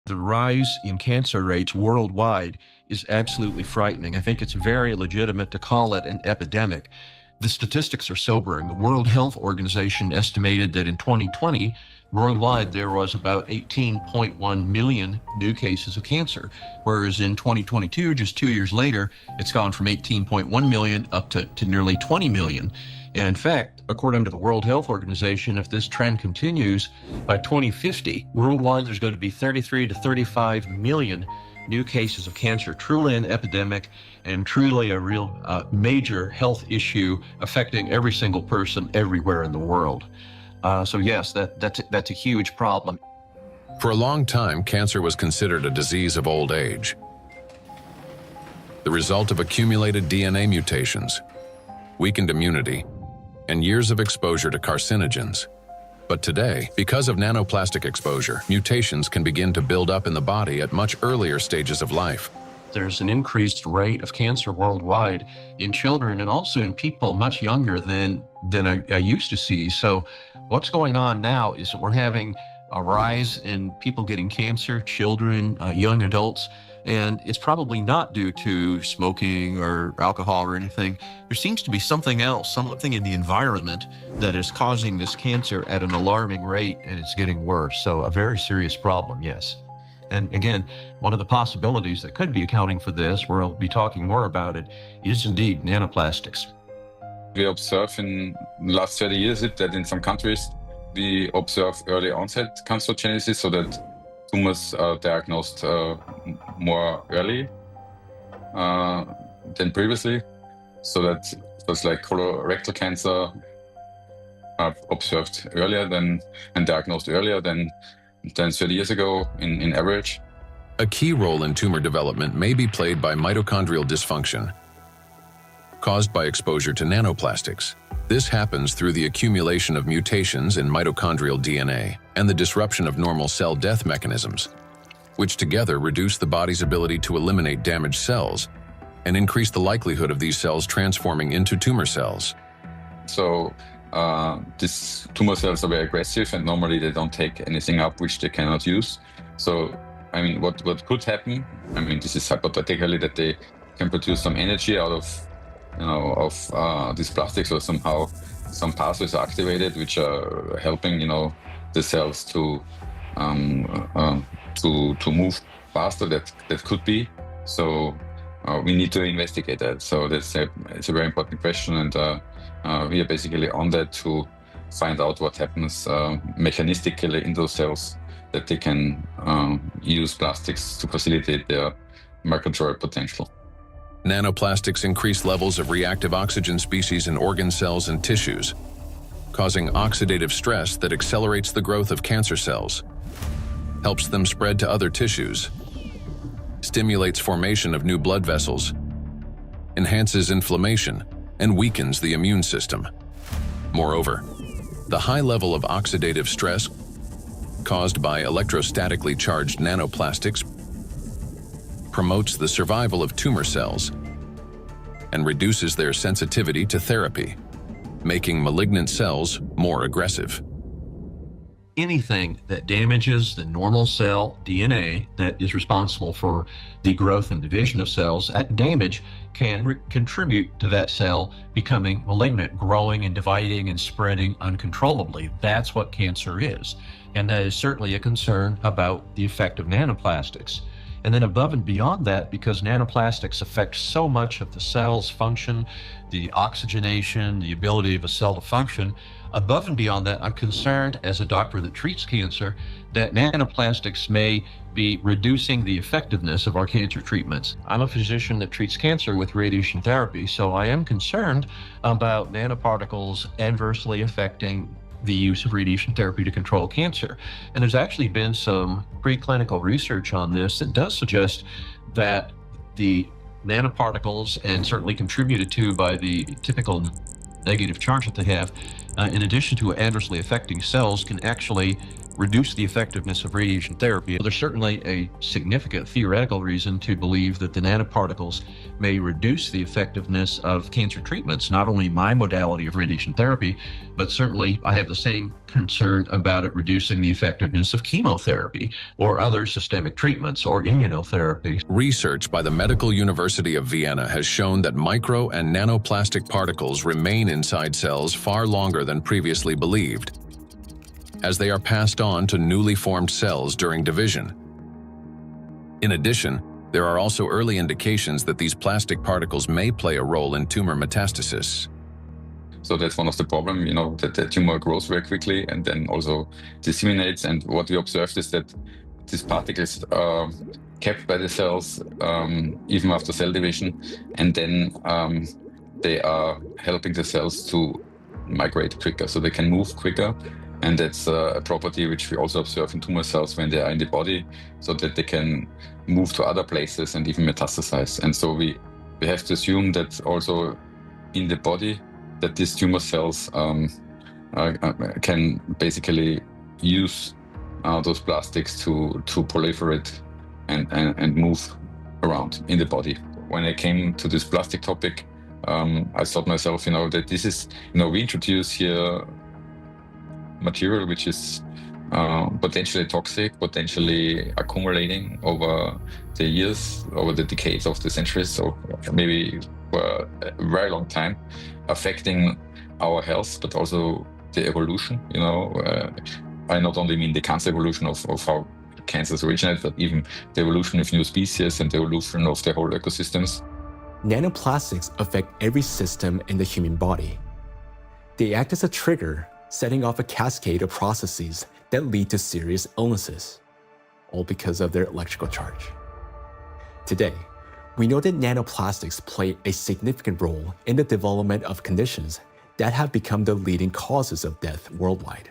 The rise in cancer rates worldwide is absolutely frightening. I think it's very legitimate to call it an epidemic. The statistics are sobering. The World Health Organization estimated that in 2020, worldwide, there was about 18.1 million new cases of cancer, whereas in 2022, just 2 years later, it's gone from 18.1 million up to nearly 20 million. And in fact, according to the World Health Organization, if this trend continues, by 2050, worldwide, there's going to be 33 to 35 million new cases of cancer, truly an epidemic and truly a real major health issue affecting every single person everywhere in the world. So yes, that's a huge problem. For a long time, cancer was considered a disease of old age, the result of accumulated DNA mutations, weakened immunity, and years of exposure to carcinogens. But today, because of nanoplastic exposure, mutations can begin to build up in the body at much earlier stages of life. There's an increased rate of cancer worldwide in children and also in people much younger than I used to see. So what's going on now is that we're having a rise in people getting cancer, children, young adults, and it's probably not due to smoking or alcohol or anything. There seems to be something else, something in the environment that is causing this cancer at an alarming rate, and it's getting worse. So a very serious problem, yes. And again, one of the possibilities that could be accounting for this, we'll be talking more about it, is indeed nanoplastics. We observe in the last 30 years that in some countries we observe early onset cancerogenesis, so that tumors are diagnosed more early than previously. So that was like colorectal cancer are observed earlier and diagnosed earlier than 30 years ago in average. A key role in tumor development may be played by mitochondrial dysfunction, caused by exposure to nanoplastics. This happens through the accumulation of mutations in mitochondrial DNA and the disruption of normal cell death mechanisms, which together reduce the body's ability to eliminate damaged cells and increase the likelihood of these cells transforming into tumor cells. So these tumor cells are very aggressive, and normally they don't take anything up which they cannot use. So, I mean, what could happen? I mean, this is hypothetically that they can produce some energy out of these plastics, or somehow some pathways are activated which are helping the cells to move faster. That could be. So we need to investigate that. So it's a very important question, and we are basically on that to find out what happens mechanistically in those cells, that they can use plastics to facilitate their mitochondrial potential. Nanoplastics increase levels of reactive oxygen species in organ cells and tissues, causing oxidative stress that accelerates the growth of cancer cells, helps them spread to other tissues, stimulates formation of new blood vessels, enhances inflammation, and weakens the immune system. Moreover, the high level of oxidative stress caused by electrostatically charged nanoplastics promotes the survival of tumor cells and reduces their sensitivity to therapy, making malignant cells more aggressive. Anything that damages the normal cell DNA that is responsible for the growth and division of cells, that damage can contribute to that cell becoming malignant, growing and dividing and spreading uncontrollably. That's what cancer is. And that is certainly a concern about the effect of nanoplastics. And then above and beyond that, because nanoplastics affect so much of the cell's function, the oxygenation, the ability of a cell to function, above and beyond that, I'm concerned as a doctor that treats cancer that nanoplastics may be reducing the effectiveness of our cancer treatments. I'm a physician that treats cancer with radiation therapy, so I am concerned about nanoparticles adversely affecting the use of radiation therapy to control cancer. And there's actually been some preclinical research on this that does suggest that the nanoparticles, and certainly contributed to by the typical negative charge that they have, in addition to adversely affecting cells, can actually reduce the effectiveness of radiation therapy. There's certainly a significant theoretical reason to believe that the nanoparticles may reduce the effectiveness of cancer treatments, not only my modality of radiation therapy, but certainly I have the same concern about it reducing the effectiveness of chemotherapy or other systemic treatments or immunotherapy. Research by the Medical University of Vienna has shown that micro and nanoplastic particles remain inside cells far longer than previously believed, as they are passed on to newly formed cells during division. In addition, there are also early indications that these plastic particles may play a role in tumor metastasis. So that's one of the problems, that the tumor grows very quickly and then also disseminates. And what we observed is that these particles are kept by the cells even after cell division, and then they are helping the cells to migrate quicker, so they can move quicker. And that's a property which we also observe in tumor cells when they are in the body, so that they can move to other places and even metastasize. And so we have to assume that also in the body, that these tumor cells can basically use those plastics to proliferate and move around in the body. When I came to this plastic topic, I thought myself, that this is, we introduce here material which is potentially toxic, potentially accumulating over the years, over the decades of the centuries, so maybe for a very long time, affecting our health, but also the evolution. I not only mean the cancer evolution of how cancers originate, but even the evolution of new species and the evolution of the whole ecosystems. Nanoplastics affect every system in the human body. They act as a trigger, setting off a cascade of processes that lead to serious illnesses, all because of their electrical charge. Today, we know that nanoplastics play a significant role in the development of conditions that have become the leading causes of death worldwide.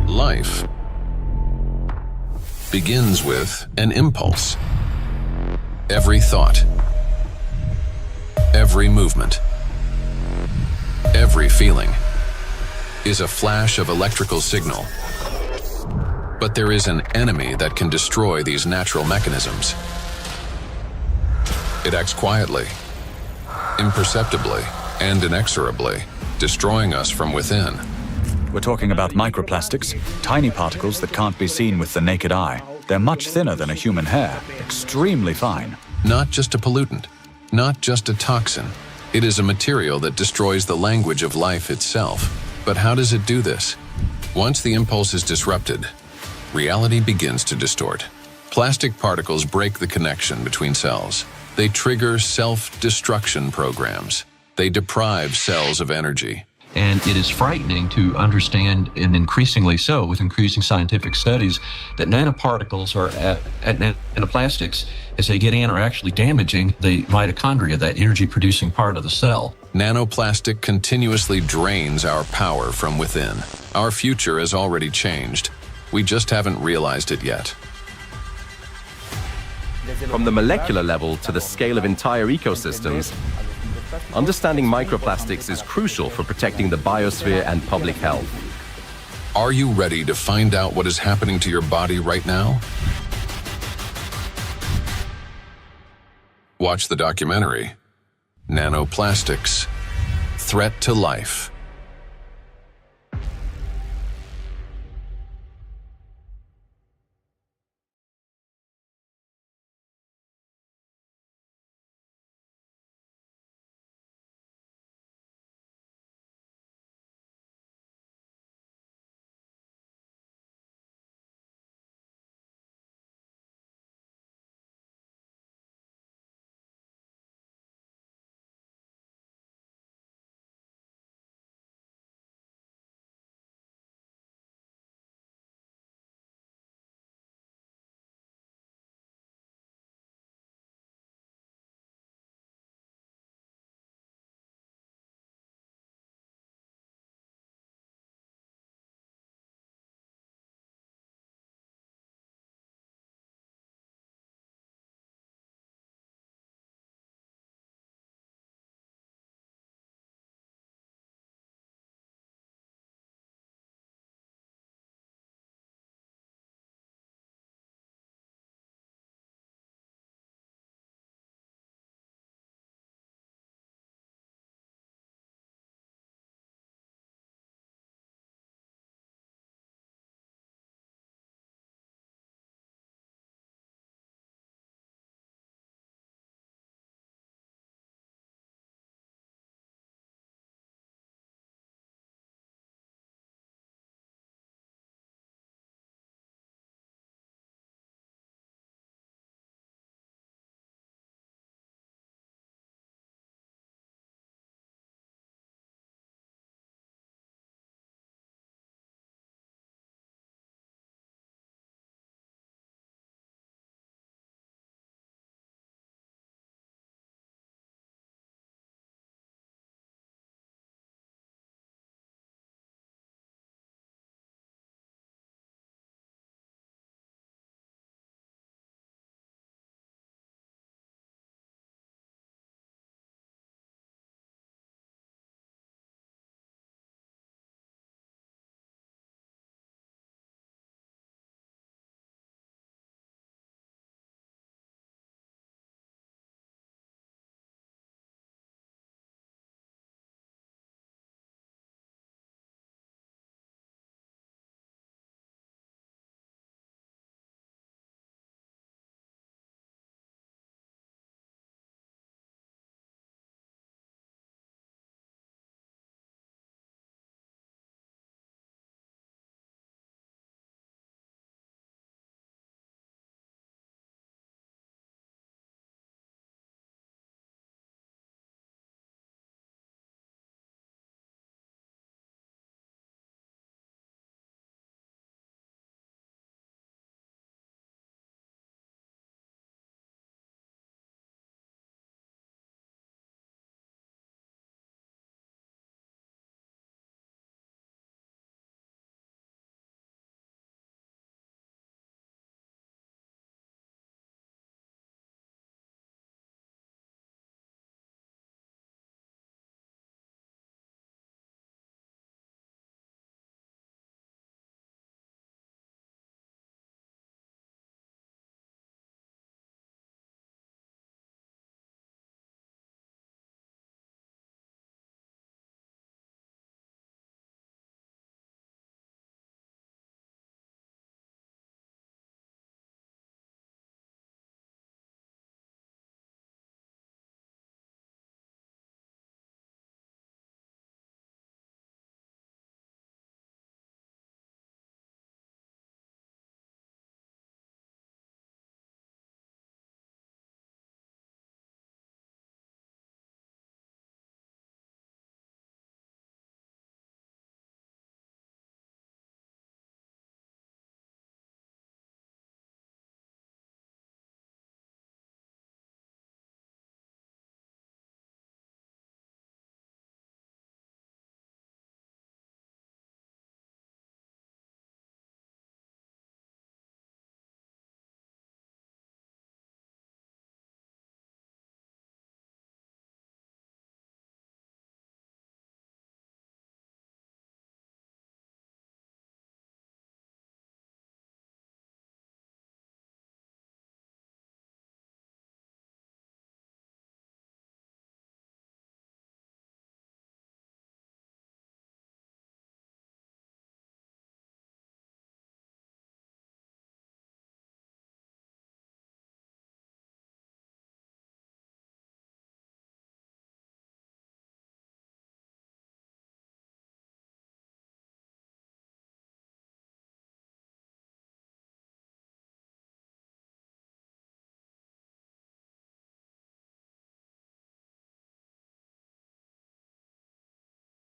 Life begins with an impulse. Every thought, every movement, every feeling is a flash of electrical signal. But there is an enemy that can destroy these natural mechanisms. It acts quietly, imperceptibly, and inexorably, destroying us from within. We're talking about microplastics, tiny particles that can't be seen with the naked eye. They're much thinner than a human hair, extremely fine. Not just a pollutant, not just a toxin. It is a material that destroys the language of life itself. But how does it do this? Once the impulse is disrupted, reality begins to distort. Plastic particles break the connection between cells. They trigger self-destruction programs. They deprive cells of energy. And it is frightening to understand, and increasingly so with increasing scientific studies, that nanoparticles nanoplastics, as they get in, are actually damaging the mitochondria, that energy-producing part of the cell. Nanoplastic continuously drains our power from within. Our future has already changed. We just haven't realized it yet. From the molecular level to the scale of entire ecosystems, understanding microplastics is crucial for protecting the biosphere and public health. Are you ready to find out what is happening to your body right now? Watch the documentary, Nanoplastics, Threat to Life.